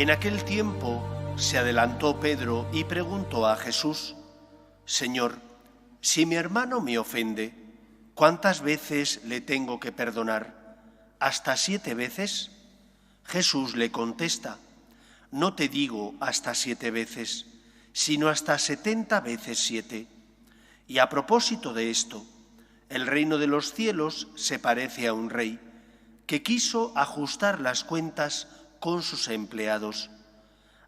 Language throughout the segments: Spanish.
En aquel tiempo se adelantó Pedro y preguntó a Jesús: Señor, si mi hermano me ofende, ¿cuántas veces le tengo que perdonar? ¿Hasta 7 veces? Jesús le contesta: No te digo hasta 7 veces, sino hasta 70 veces 7. Y a propósito de esto, el reino de los cielos se parece a un rey que quiso ajustar las cuentas con sus empleados.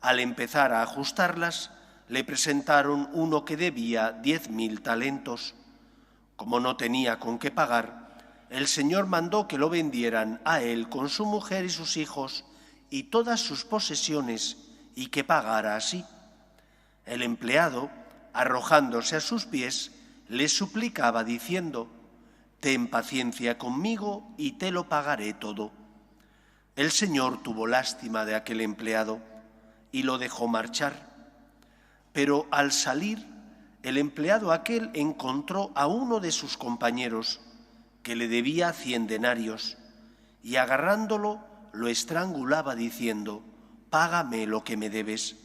Al empezar a ajustarlas, le presentaron uno que debía 10.000 talentos. Como no tenía con qué pagar, el Señor mandó que lo vendieran a él con su mujer y sus hijos y todas sus posesiones, y que pagara así. El empleado, arrojándose a sus pies, le suplicaba diciendo: Ten paciencia conmigo y te lo pagaré todo. El Señor tuvo lástima de aquel empleado y lo dejó marchar. Pero al salir, el empleado aquel encontró a uno de sus compañeros que le debía 100 denarios y agarrándolo lo estrangulaba diciendo: Págame lo que me debes.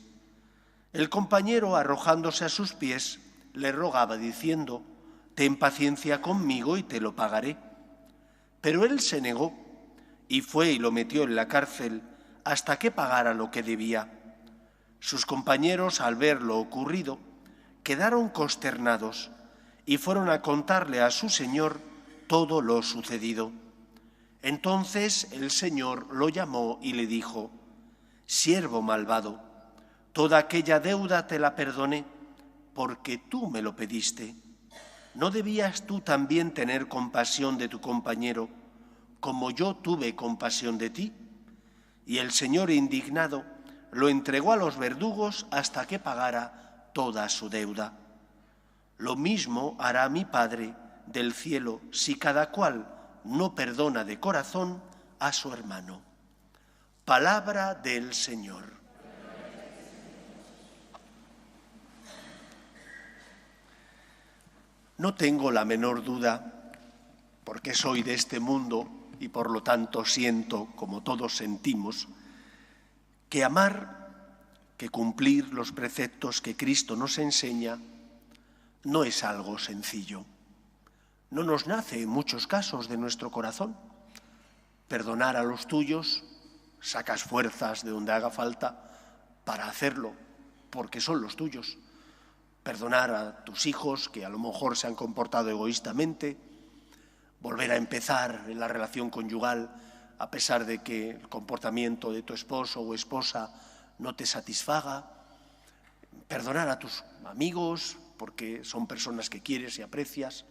El compañero, arrojándose a sus pies, le rogaba diciendo: Ten paciencia conmigo y te lo pagaré. Pero él se negó y fue y lo metió en la cárcel hasta que pagara lo que debía. Sus compañeros, al ver lo ocurrido, quedaron consternados y fueron a contarle a su señor todo lo sucedido. Entonces el Señor lo llamó y le dijo: Siervo malvado, toda aquella deuda te la perdoné, porque tú me lo pediste. ¿No debías tú también tener compasión de tu compañero, como yo tuve compasión de ti? Y el Señor, indignado, lo entregó a los verdugos hasta que pagara toda su deuda. Lo mismo hará mi Padre del cielo si cada cual no perdona de corazón a su hermano. Palabra del Señor. No tengo la menor duda, porque soy de este mundo y por lo tanto siento, como todos sentimos, que amar, que cumplir los preceptos que Cristo nos enseña, no es algo sencillo. No nos nace en muchos casos de nuestro corazón. Perdonar a los tuyos, sacas fuerzas de donde haga falta para hacerlo, porque son los tuyos. Perdonar a tus hijos, que a lo mejor se han comportado egoístamente, volver a empezar en la relación conyugal a pesar de que el comportamiento de tu esposo o esposa no te satisfaga, perdonar a tus amigos porque son personas que quieres y aprecias.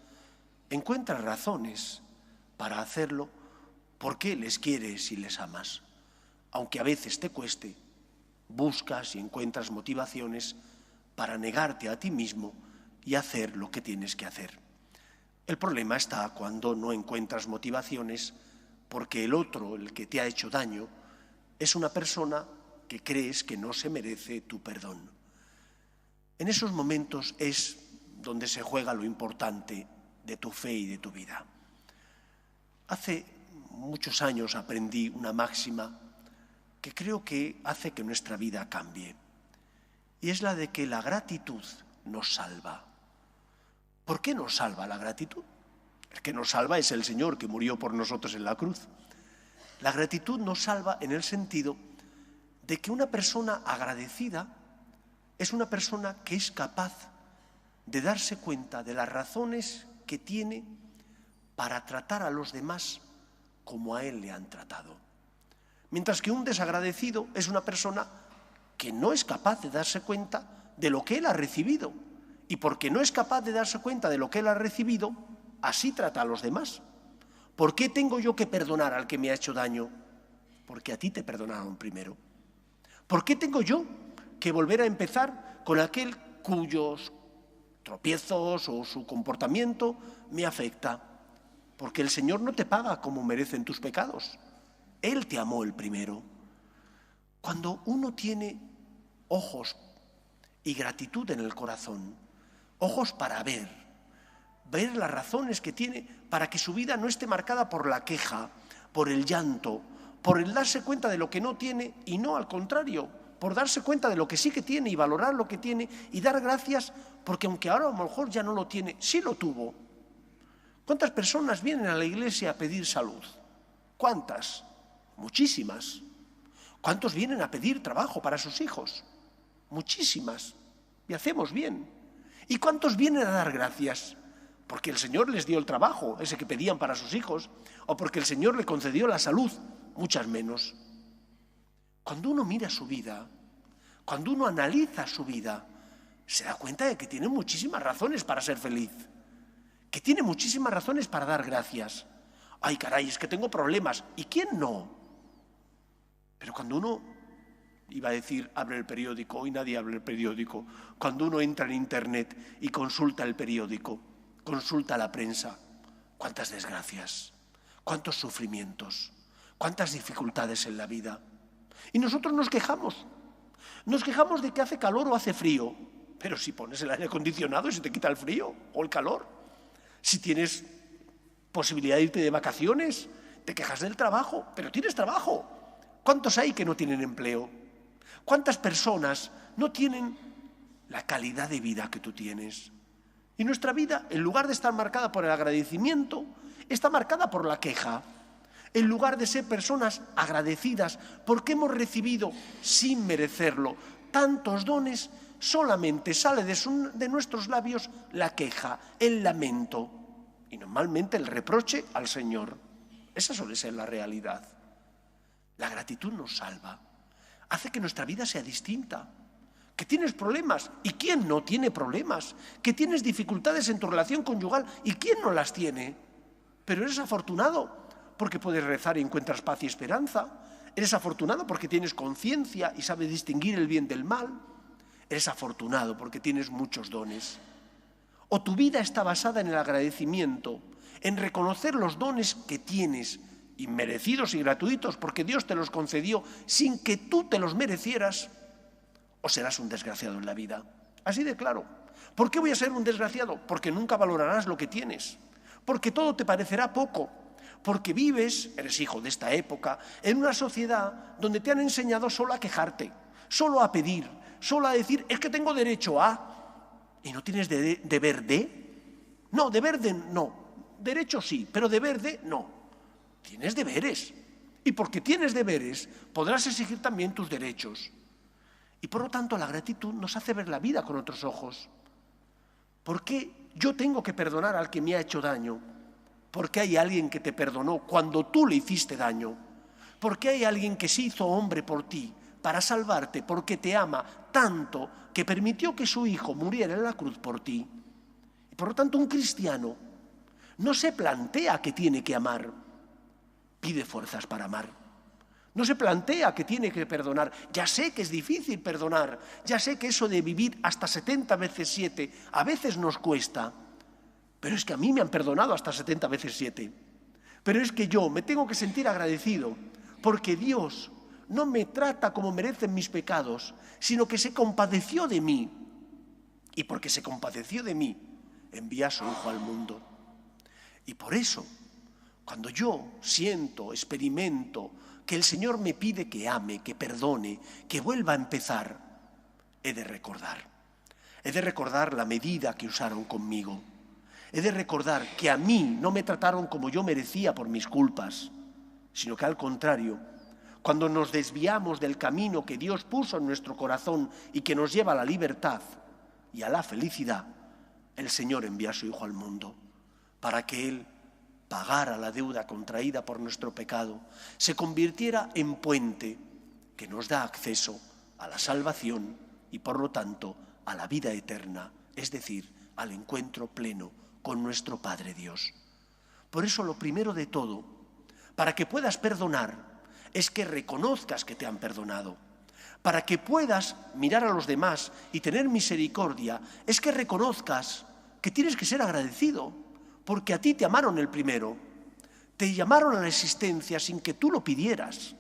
Encuentras razones para hacerlo porque les quieres y les amas. Aunque a veces te cueste, buscas y encuentras motivaciones para negarte a ti mismo y hacer lo que tienes que hacer. El problema está cuando no encuentras motivaciones porque el otro, el que te ha hecho daño, es una persona que crees que no se merece tu perdón. En esos momentos es donde se juega lo importante de tu fe y de tu vida. Hace muchos años aprendí una máxima que creo que hace que nuestra vida cambie, y es la de que la gratitud nos salva. ¿Por qué nos salva la gratitud? El que nos salva es el Señor, que murió por nosotros en la cruz. La gratitud nos salva en el sentido de que una persona agradecida es una persona que es capaz de darse cuenta de las razones que tiene para tratar a los demás como a él le han tratado. Mientras que un desagradecido es una persona que no es capaz de darse cuenta de lo que él ha recibido. Y porque no es capaz de darse cuenta de lo que él ha recibido, así trata a los demás. ¿Por qué tengo yo que perdonar al que me ha hecho daño? Porque a ti te perdonaron primero. ¿Por qué tengo yo que volver a empezar con aquel cuyos tropiezos o su comportamiento me afecta? Porque el Señor no te paga como merecen tus pecados. Él te amó el primero. Cuando uno tiene ojos y gratitud en el corazón, ojos para ver las razones que tiene para que su vida no esté marcada por la queja, por el llanto, por el darse cuenta de lo que no tiene y no al contrario, por darse cuenta de lo que sí que tiene y valorar lo que tiene y dar gracias porque aunque ahora a lo mejor ya no lo tiene, sí lo tuvo. ¿Cuántas personas vienen a la iglesia a pedir salud? ¿Cuántas? Muchísimas. ¿Cuántos vienen a pedir trabajo para sus hijos? Muchísimas. Y hacemos bien. ¿Y cuántos vienen a dar gracias? Porque el Señor les dio el trabajo, ese que pedían para sus hijos, o porque el Señor le concedió la salud, muchas menos. Cuando uno mira su vida, cuando uno analiza su vida, se da cuenta de que tiene muchísimas razones para ser feliz, que tiene muchísimas razones para dar gracias. Ay, caray, es que tengo problemas. ¿Y quién no? Pero cuando uno, iba a decir, abre el periódico, hoy nadie abre el periódico, cuando uno entra en Internet y consulta el periódico, consulta la prensa, cuántas desgracias, cuántos sufrimientos, cuántas dificultades en la vida. Y nosotros nos quejamos de que hace calor o hace frío, pero si pones el aire acondicionado y se te quita el frío o el calor, si tienes posibilidad de irte de vacaciones, te quejas del trabajo, pero tienes trabajo. ¿Cuántos hay que no tienen empleo? ¿Cuántas personas no tienen la calidad de vida que tú tienes? Y nuestra vida, en lugar de estar marcada por el agradecimiento, está marcada por la queja. En lugar de ser personas agradecidas porque hemos recibido, sin merecerlo, tantos dones, solamente sale de nuestros labios la queja, el lamento y normalmente el reproche al Señor. Esa suele ser la realidad. La gratitud nos salva, hace que nuestra vida sea distinta. Que tienes problemas, ¿y quién no tiene problemas? Que tienes dificultades en tu relación conyugal, ¿y quién no las tiene? Pero eres afortunado porque puedes rezar y encuentras paz y esperanza. Eres afortunado porque tienes conciencia y sabes distinguir el bien del mal. Eres afortunado porque tienes muchos dones. O tu vida está basada en el agradecimiento, en reconocer los dones que tienes, inmerecidos y gratuitos, porque Dios te los concedió sin que tú te los merecieras, o serás un desgraciado en la vida. Así de claro. ¿Por qué voy a ser un desgraciado? Porque nunca valorarás lo que tienes, porque todo te parecerá poco, porque vives, eres hijo de esta época, en una sociedad donde te han enseñado solo a quejarte, solo a pedir, solo a decir, es que tengo derecho a, y no tienes deber de. No, deber de no. Derecho sí, pero deber de no. Tienes deberes. Y porque tienes deberes, podrás exigir también tus derechos. Y por lo tanto, la gratitud nos hace ver la vida con otros ojos. ¿Por qué yo tengo que perdonar al que me ha hecho daño? ¿Por qué hay alguien que te perdonó cuando tú le hiciste daño? ¿Por qué hay alguien que se hizo hombre por ti para salvarte, porque te ama tanto que permitió que su hijo muriera en la cruz por ti? Y por lo tanto, un cristiano no se plantea que tiene que amar, pide fuerzas para amar. No se plantea que tiene que perdonar. Ya sé que es difícil perdonar, ya sé que eso de vivir hasta 70 veces 7 a veces nos cuesta, pero es que a mí me han perdonado hasta 70 veces 7. Pero es que yo me tengo que sentir agradecido porque Dios no me trata como merecen mis pecados, sino que se compadeció de mí. Y porque se compadeció de mí, envía a su Hijo al mundo. Y por eso, cuando yo siento, experimento que el Señor me pide que ame, que perdone, que vuelva a empezar, he de recordar. He de recordar la medida que usaron conmigo. He de recordar que a mí no me trataron como yo merecía por mis culpas, sino que al contrario, cuando nos desviamos del camino que Dios puso en nuestro corazón y que nos lleva a la libertad y a la felicidad, el Señor envía a su Hijo al mundo para que Él pagara la deuda contraída por nuestro pecado, se convirtiera en puente que nos da acceso a la salvación y por lo tanto a la vida eterna, es decir, al encuentro pleno con nuestro Padre Dios. Por eso lo primero de todo, para que puedas perdonar, es que reconozcas que te han perdonado. Para que puedas mirar a los demás y tener misericordia, es que reconozcas que tienes que ser agradecido, porque a ti te amaron el primero, te llamaron a la existencia sin que tú lo pidieras,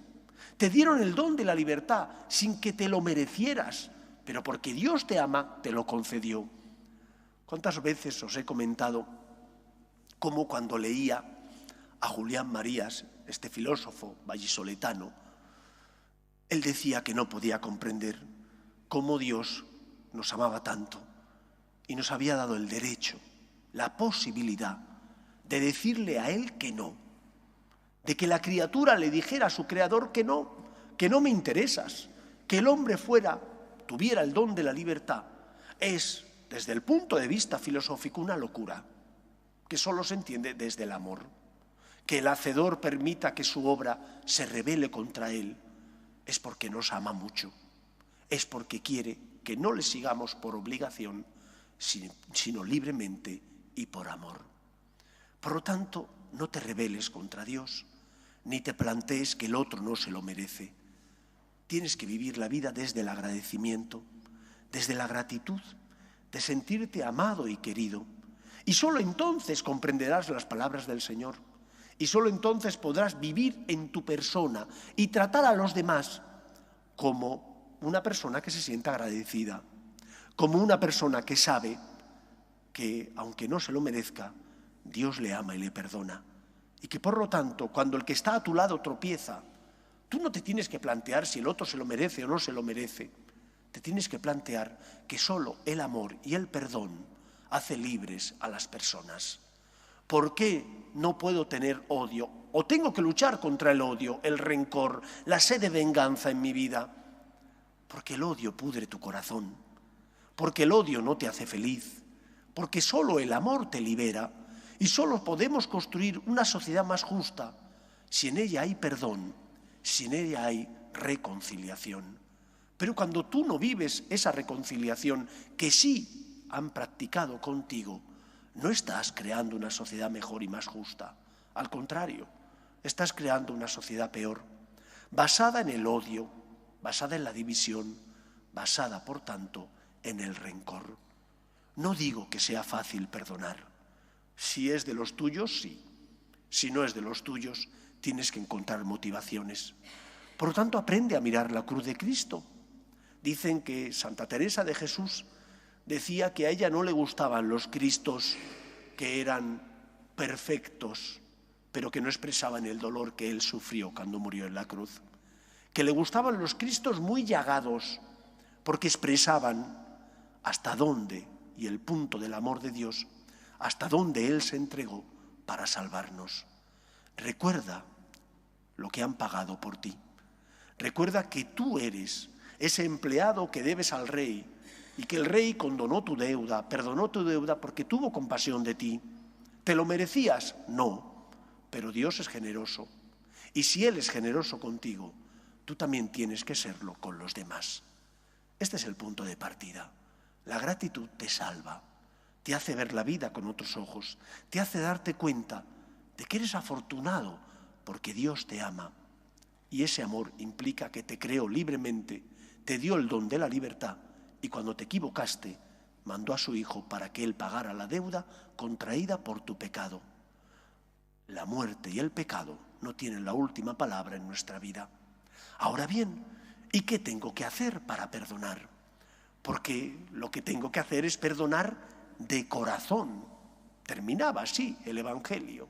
te dieron el don de la libertad sin que te lo merecieras, pero porque Dios te ama, te lo concedió. ¿Cuántas veces os he comentado cómo cuando leía a Julián Marías, este filósofo vallisoletano, él decía que no podía comprender cómo Dios nos amaba tanto y nos había dado el derecho, la posibilidad de decirle a Él que no, de que la criatura le dijera a su Creador que no me interesas, que el hombre tuviera el don de la libertad. Es, desde el punto de vista filosófico, una locura que solo se entiende desde el amor. Que el hacedor permita que su obra se rebele contra él es porque nos ama mucho, es porque quiere que no le sigamos por obligación, sino libremente y por amor. Por lo tanto, no te rebeles contra Dios, ni te plantees que el otro no se lo merece. Tienes que vivir la vida desde el agradecimiento, desde la gratitud, de sentirte amado y querido. Y solo entonces comprenderás las palabras del Señor. Y solo entonces podrás vivir en tu persona y tratar a los demás como una persona que se sienta agradecida, como una persona que sabe que, aunque no se lo merezca, Dios le ama y le perdona. Y que, por lo tanto, cuando el que está a tu lado tropieza, tú no te tienes que plantear si el otro se lo merece o no se lo merece. Te tienes que plantear que solo el amor y el perdón hace libres a las personas. ¿Por qué no puedo tener odio? ¿O tengo que luchar contra el odio, el rencor, la sed de venganza en mi vida? Porque el odio pudre tu corazón, porque el odio no te hace feliz, porque solo el amor te libera y solo podemos construir una sociedad más justa si en ella hay perdón, si en ella hay reconciliación. Pero cuando tú no vives esa reconciliación que sí han practicado contigo, no estás creando una sociedad mejor y más justa. Al contrario, estás creando una sociedad peor, basada en el odio, basada en la división, basada, por tanto, en el rencor. No digo que sea fácil perdonar. Si es de los tuyos, sí. Si no es de los tuyos, tienes que encontrar motivaciones. Por lo tanto, aprende a mirar la cruz de Cristo. Dicen que Santa Teresa de Jesús decía que a ella no le gustaban los Cristos que eran perfectos, pero que no expresaban el dolor que él sufrió cuando murió en la cruz. Que le gustaban los Cristos muy llagados, porque expresaban hasta dónde, y el punto del amor de Dios, hasta dónde Él se entregó para salvarnos. Recuerda lo que han pagado por ti. Recuerda que tú eres ese empleado que debes al rey, y que el rey condonó tu deuda, perdonó tu deuda porque tuvo compasión de ti. ¿Te lo merecías? No, pero Dios es generoso. Y si Él es generoso contigo, tú también tienes que serlo con los demás. Este es el punto de partida. La gratitud te salva, te hace ver la vida con otros ojos, te hace darte cuenta de que eres afortunado porque Dios te ama. Y ese amor implica que te creó libremente, te dio el don de la libertad, y cuando te equivocaste, mandó a su Hijo para que Él pagara la deuda contraída por tu pecado. La muerte y el pecado no tienen la última palabra en nuestra vida. Ahora bien, ¿y qué tengo que hacer para perdonar? Porque lo que tengo que hacer es perdonar de corazón. Terminaba así el Evangelio.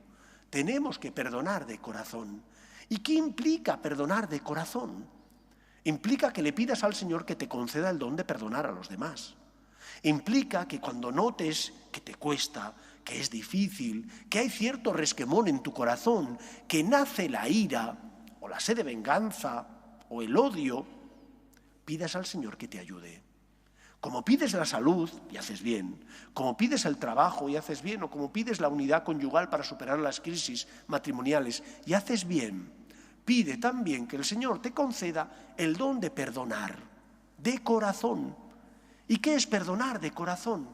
Tenemos que perdonar de corazón. ¿Y qué implica perdonar de corazón? Implica que le pidas al Señor que te conceda el don de perdonar a los demás. Implica que cuando notes que te cuesta, que es difícil, que hay cierto resquemón en tu corazón, que nace la ira o la sed de venganza o el odio, pidas al Señor que te ayude. Como pides la salud, y haces bien, como pides el trabajo, y haces bien, o como pides la unidad conyugal para superar las crisis matrimoniales, y haces bien, pide también que el Señor te conceda el don de perdonar de corazón. ¿Y qué es perdonar de corazón?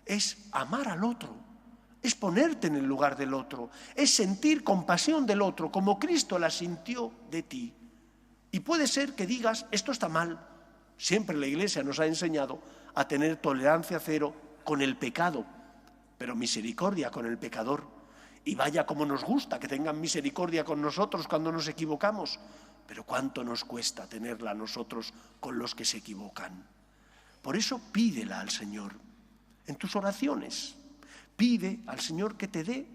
Es amar al otro, es ponerte en el lugar del otro, es sentir compasión del otro, como Cristo la sintió de ti. Y puede ser que digas, esto está mal. Siempre la Iglesia nos ha enseñado a tener tolerancia cero con el pecado, pero misericordia con el pecador. Y vaya como nos gusta que tengan misericordia con nosotros cuando nos equivocamos, pero cuánto nos cuesta tenerla a nosotros con los que se equivocan. Por eso pídela al Señor en tus oraciones. Pide al Señor que te dé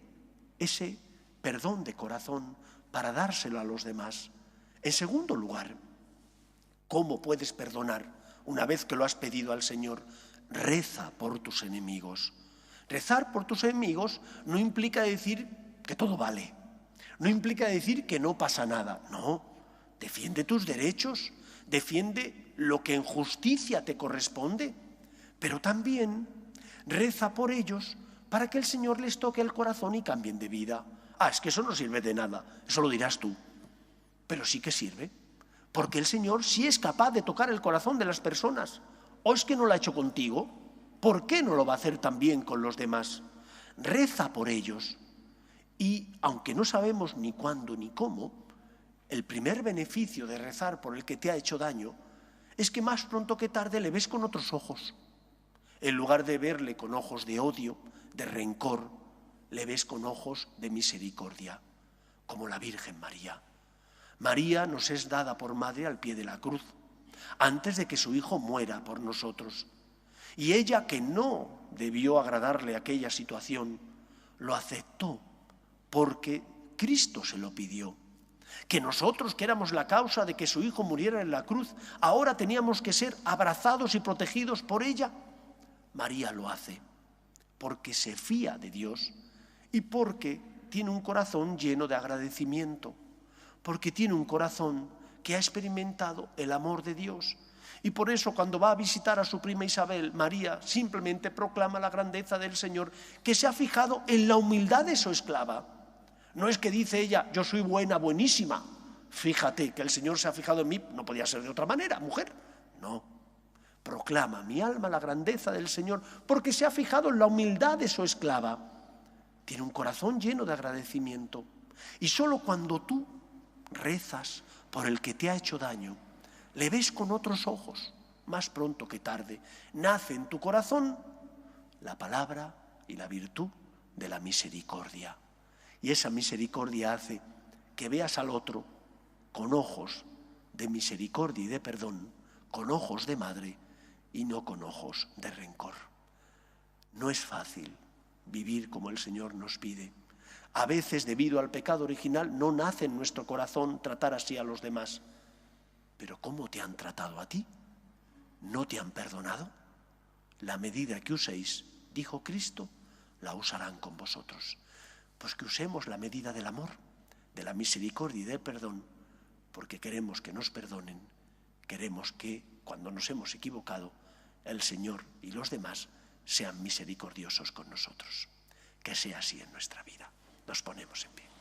ese perdón de corazón para dárselo a los demás. En segundo lugar, ¿cómo puedes perdonar una vez que lo has pedido al Señor? Reza por tus enemigos. Rezar por tus enemigos no implica decir que todo vale, no implica decir que no pasa nada, no. Defiende tus derechos, defiende lo que en justicia te corresponde, pero también reza por ellos para que el Señor les toque el corazón y cambien de vida. Es que eso no sirve de nada, eso lo dirás tú, pero sí que sirve, porque el Señor sí es capaz de tocar el corazón de las personas. ¿O es que no lo ha hecho contigo? ¿Por qué no lo va a hacer también con los demás? Reza por ellos. Y aunque no sabemos ni cuándo ni cómo, el primer beneficio de rezar por el que te ha hecho daño es que más pronto que tarde le ves con otros ojos. En lugar de verle con ojos de odio, de rencor, le ves con ojos de misericordia, como la Virgen María. María nos es dada por madre al pie de la cruz, antes de que su hijo muera por nosotros. Y ella, que no debió agradarle aquella situación, lo aceptó porque Cristo se lo pidió. Que nosotros, que éramos la causa de que su hijo muriera en la cruz, ahora teníamos que ser abrazados y protegidos por ella. María lo hace porque se fía de Dios y porque tiene un corazón lleno de agradecimiento, porque tiene un corazón que ha experimentado el amor de Dios. Y por eso cuando va a visitar a su prima Isabel, María simplemente proclama la grandeza del Señor, que se ha fijado en la humildad de su esclava. No es que dice ella, yo soy buena, buenísima. Fíjate que el Señor se ha fijado en mí, no podía ser de otra manera, mujer. No, proclama mi alma la grandeza del Señor, porque se ha fijado en la humildad de su esclava. Tiene un corazón lleno de agradecimiento. Y solo cuando tú rezas por el que te ha hecho daño, le ves con otros ojos, más pronto que tarde, nace en tu corazón la palabra y la virtud de la misericordia. Y esa misericordia hace que veas al otro con ojos de misericordia y de perdón, con ojos de madre y no con ojos de rencor. No es fácil vivir como el Señor nos pide. A veces, debido al pecado original, no nace en nuestro corazón tratar así a los demás. Pero ¿cómo te han tratado a ti? ¿No te han perdonado? La medida que uséis, dijo Cristo, la usarán con vosotros. Pues que usemos la medida del amor, de la misericordia y del perdón, porque queremos que nos perdonen, queremos que, cuando nos hemos equivocado, el Señor y los demás sean misericordiosos con nosotros. Que sea así en nuestra vida. Nos ponemos en pie.